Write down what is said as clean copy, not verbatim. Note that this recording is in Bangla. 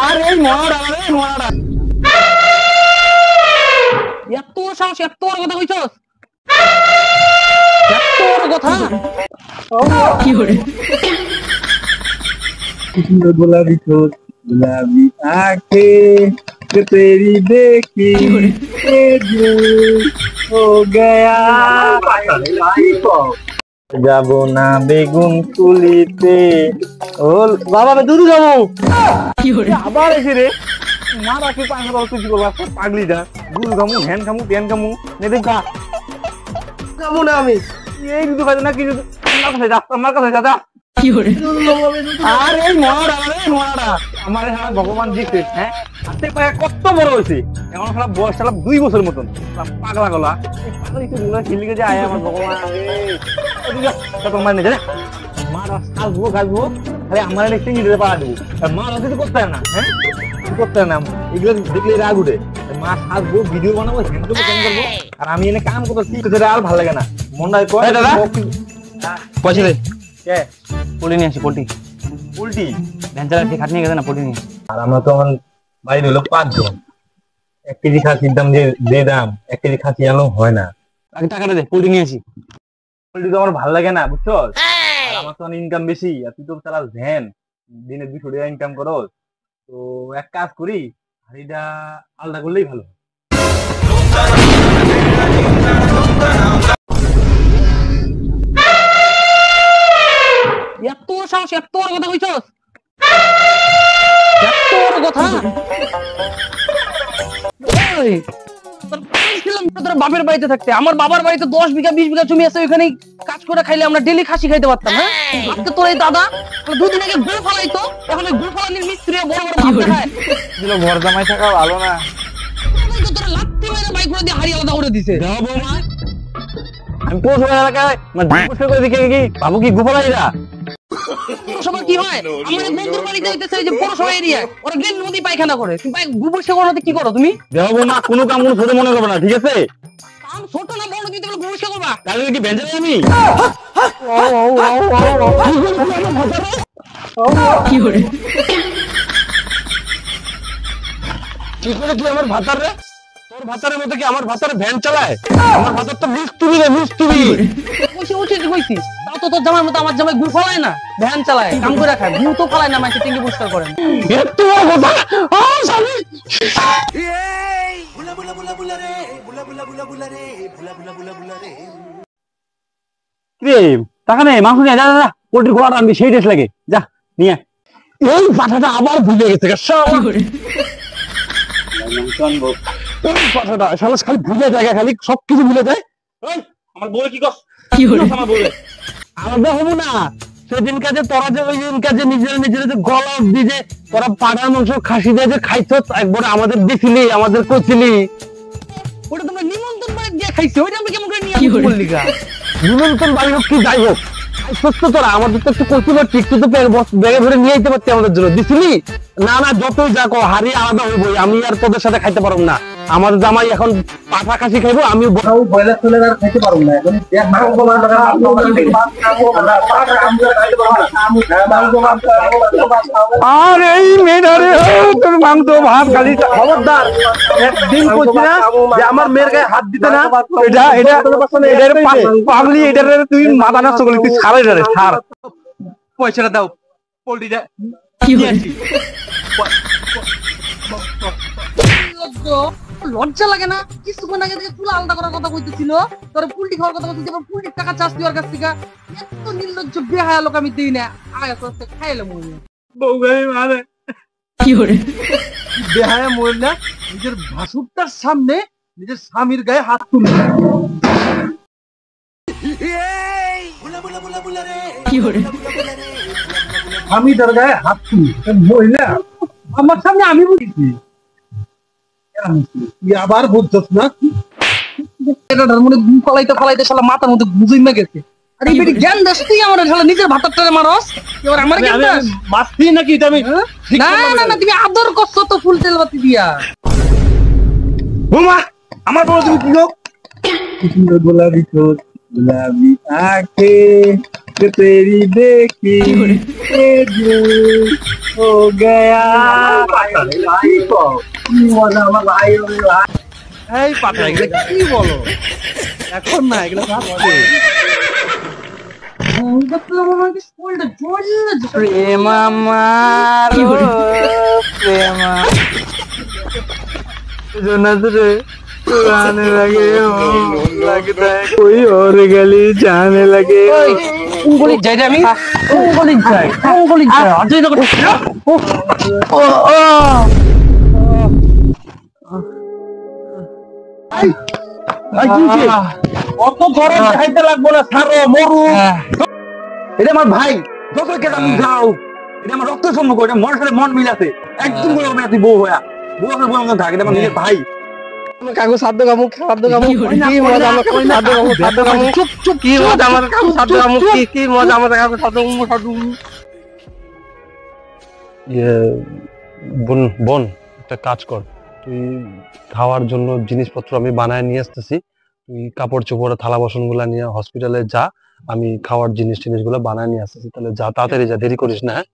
আরে মরাটা রে মরাটা এত সাহস এত বড় কথা কইছস এত বড় কথা কি হরে गुलाबी ठोर गुलाबी आंखें जो तेरी देखी हो गया যাবো না বেগুন তুলিতে ও বাবা আমি দূর যাবো কি হরে আবার এসে রে মা রাখি পাঁচ বড় তুই করবা পাগলি যা গুল খামু হ্যান খামু পেন খামু নেদে খা খামু না আমি এই দুধ খাই না কি আমার কাছে যা কি হরে আরে মরাটা রে মরাটা আমার ভগবান দিতে হ্যাঁ হাতে পায়ে কত বড় হইছে এখন খারাপ বয়স চালা 2 বছর মতন পাগলা গলা এই পাগলি তো দুলা খিলিকে যায় আমার ভগবান রে কত মানে জানে মারা সাজবো গাজবো আরে আমার একটা নিতে পারা দেব আর মা রাতে তো করতে না হ্যাঁ করতে না এগুলো দেখলে রাগ উঠে মা সাজবো ভিডিও বানাবো হ্যান্ডেল করবো আর আমি এনে কাম করতেছি সেটা আর ভালো লাগে না মনটাই কয় দাদা পয়সা দে কে পোল্ট্রি নিয়ে আসি পোল্ট্রি উল্টি ভেঞ্চার খাট নিয়ে গেছে না পোল্ট্রি নিয়ে আর আমরা তো আমার বাড়ি হলো 5 জন 1 কেজি খাসির দাম যে দাম 1 কেজি খাসি আলো হয় না আগে টাকাটা দে পোল্ট্রি নিয়ে আসি পোল্ট্রি তো আমার ভালো লাগে না বুঝছো আর আমার তো ইনকাম বেশি আর তুই তো চালাস ভ্যান দিনে 200 টাকা ইনকাম করো তো এক কাজ করি হাড়িটা আলাদা করলেই ভালো এত সাহস এত বড় কথা কইছস এত বড় কথা ওই তোর বাপের বাড়িতে থাকতে আমার বাবার বাড়িতে 10 বিঘা 20 বিঘা জমি আছে ওখানে কাজ করে খাইলে আমরা ডেইলি খাসি খাইতে পারতাম হ্যাঁ আজকে তোর এই দাদা দুদিন আগে গু ফালাইতো এখন ওই গু ফালানির মিস্ত্রি বড় বড় ভাত খায় দিল ঘর জামাই থাকা ভালো না তোর লাত্তি মেরে বাইক করে দিয়ে হাড়ি আলাদা করে দিছে দাও বৌমা আমি পৌঁছে এলাকায় মানে পৌঁছে করে দেখে কি বাবু কি গোপালাইরা পৌরসভা কি হয় আমার বন্ধুর বাড়িতে যাইতেছে যে পৌরসভা এরিয়ায় ওরা গেল নদী পায়খানা করে তুমি গোবর সে করতে কি করো তুমি দেও বৌমা কোনো কাম কোনো ছোট মনে করবে না ঠিক আছে কাম ছোট না বড় তুমি গোবর সে করবা তাহলে কি বেঞ্জালে আমি কি করে কি করে তুই আমার ভাতার রে তোর ভাতারের মতো কি আমার ভাতারে ভ্যান চালায় আমার ভাতার তো মিস্ত্রি রে মিস্ত্রি কইছি উচিত কইছি তাও তো তোর জামার মতো আমার জামাই গু ফলায় না ভ্যান চালায় কাম করে খায় গু তো ফলায় না মাইকে টিঙ্গি পরিষ্কার করে এত কথা ও শালি বুলা বুলা বুলা বুলা রে বুলা বুলা বুলা বুলা রে বুলা বুলা বুলা বুলা রে রে টাকা নেই মাংস নিয়ে যা যা পোল্ট্রি খোলাটা আনবি সেই টেস্ট লাগে যা নিয়ে এই পাঠাটা আবার ভুলে গেছে কি করে এই পাঠাটা শালা খালি ভুলে যায় খালি সবকিছু ভুলে যায় ওই আমার বউ কি কস কি করে আমার বউ আলাদা হবো না সেদিন কাজে তোরা যে ওই দিন কাজে নিজের নিজের যে গলা অব্দি যে তোরা পাড়ার মাংস খাসি দিয়ে যে খাইছস একবার আমাদের দিছিলি আমাদের কইছিলি ওটা তোমরা নিমন্ত্রণ বাড়ি দিয়ে খাইছো ওইটা আমি কেমন করে নিয়ে বললি গা নিমন্ত্রণ বাড়ি হোক কি যাই হোক সত্য তোরা আমাদের তো একটু কইতে পারছি একটু তো ব্যাগে ধরে নিয়ে যেতে পারছি আমাদের জন্য দিছিলি না না যতই যা কো হাড়ি আলাদা হইবই আমি আর তোদের সাথে খাইতে পারব না আমার জামাই এখন পাঠা খাসি খাইবো আমি বয়লা চলে আর খাইতে পারব না এখন এক মাংস আর এই মেয়েটারে তোর মাংস ভাত খালি খবরদার একদিন কইছি না যে আমার মেয়ের গায়ে হাত দিতে না এটা এটা এটার পাগলি এটার তুই মাথা নষ্ট করলি তুই ছাড় এটারে ছাড় পয়সাটা দাও পোল্ট্রিটা কি হয়েছে লজ্জা লাগে না কিছুক্ষণ আগে থেকে চুল আলাদা করার কথা কইতেছিল তোর পুল্টি খাওয়ার কথা কইতেছিল পুল্টির টাকা চাষ দেওয়ার কাছ থেকে এত নির্লজ্জ বেহায়া লোক আমি দিই না আগে তো খাইলে মনে বউ গায়ে মারে কি করে বেহায়া মরে না নিজের ভাসুরটার সামনে নিজের স্বামীর গায়ে হাত তুলে কি করে আমি তার গায়ে হাত তুলি মহিলা আমার সামনে আমি বলেছি আবার বলছস না এটার মধ্যে গু ফালাইতে শালা মাথার মধ্যে গুজই না গেছে আরে এই বেটি জ্ঞান দাস তুই আমার শালা নিজের ভাতারটারে মারস এবার আমার জ্ঞান দাস মারছি নাকি এটা আমি না না না তুমি আদর করছো তো ফুল তেল বাতি দিয়া বোমা আমার বড় তুমি কি লোক गुलाबी ठोर गुलाबी आंखें कि तेरी देखी ये दिल हो गया এই পাতা এগুলো কি বলো এখন না এগুলো ভাবছে প্রেম আমার প্রেম जन्नत रे आने लगे हो लगता है कोई और गली जाने लगे গলি যাই রে আমি গলি যাই আর তুই তো ও ও অত গরম খাইতে লাগবো না ছাড়ো মরু এটা আমার ভাই যত কেটা আমি যাও এটা আমার রক্ত সম্পর্ক এটা মনের সাথে মন মিলাছে একদম বলে হবে না তুই বউ হয়া বউ আমার বউ আমাকে থাকে এটা আমার নিজের ভাই কাকু সাধ্য কামু কি মজা আমার কাকু সাধ্য কামু চুপ চুপ কি মজা আমার কাকু সাধ্য কামু কি মজা আমার কাকু সাধ্য কামু বোন বোন একটা কাজ কর, তুই খাওয়ার জন্য জিনিসপত্র আমি বানায় নিয়ে আসতেছি, তুই কাপড় চোপড় থালা বাসন গুলা নিয়ে হসপিটালে যা, আমি খাওয়ার জিনিসগুলো বানায় নিয়ে আসতেছি, তাহলে যা তাড়াতাড়ি যা, দেরি করিস না। হ্যাঁ